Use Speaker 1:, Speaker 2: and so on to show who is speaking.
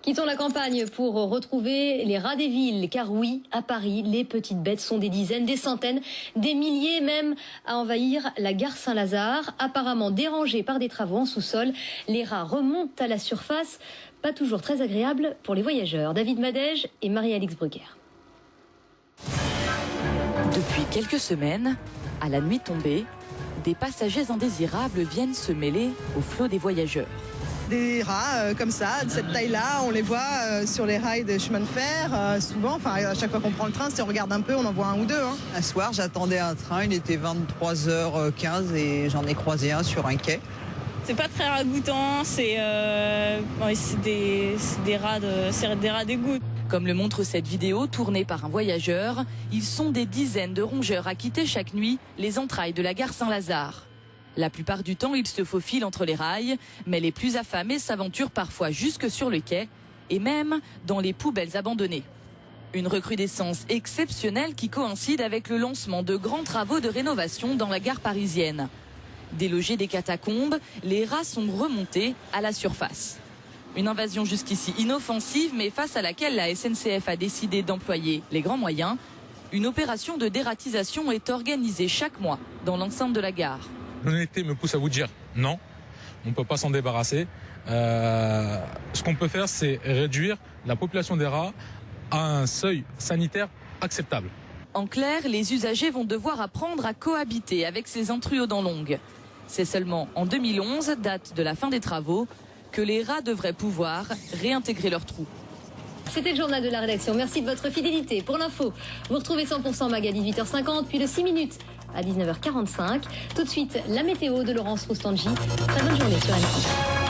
Speaker 1: Quittons la campagne pour retrouver les rats des villes, car oui, à Paris, les petites bêtes sont des dizaines, des centaines, des milliers même à envahir la gare Saint-Lazare. Apparemment dérangés par des travaux en sous-sol, les rats remontent à la surface, pas toujours très agréable pour les voyageurs. David Madège et Marie-Alix Brucker.
Speaker 2: Depuis quelques semaines, à la nuit tombée, des passagers indésirables viennent se mêler au flot des voyageurs.
Speaker 3: Des rats comme ça, de cette taille-là, on les voit sur les rails des chemins de fer, souvent, enfin à chaque fois qu'on prend le train, si on regarde un peu, on en voit un ou deux.
Speaker 4: Un soir, j'attendais un train, il était 23h15 et j'en ai croisé un sur un quai.
Speaker 5: C'est pas très ragoûtant, c'est des rats d'égout.
Speaker 2: Comme le montre cette vidéo tournée par un voyageur, ils sont des dizaines de rongeurs à quitter chaque nuit les entrailles de la gare Saint-Lazare. La plupart du temps, ils se faufilent entre les rails, mais les plus affamés s'aventurent parfois jusque sur le quai et même dans les poubelles abandonnées. Une recrudescence exceptionnelle qui coïncide avec le lancement de grands travaux de rénovation dans la gare parisienne. Délogés des catacombes, les rats sont remontés à la surface. Une invasion jusqu'ici inoffensive, mais face à laquelle la SNCF a décidé d'employer les grands moyens. Une opération de dératisation est organisée chaque mois dans l'enceinte de la gare.
Speaker 6: L'honnêteté me pousse à vous dire non, on ne peut pas s'en débarrasser. Ce qu'on peut faire, c'est réduire la population des rats à un seuil sanitaire acceptable.
Speaker 2: En clair, les usagers vont devoir apprendre à cohabiter avec ces intrus aux dents longues. C'est seulement en 2011, date de la fin des travaux, que les rats devraient pouvoir réintégrer leurs trous.
Speaker 1: C'était le journal de la rédaction. Merci de votre fidélité. Pour l'info, vous retrouvez 100% Mag à 18h50, puis le 6 minutes à 19h45. Tout de suite, la météo de Laurence Roustangi. Très bonne journée sur M6.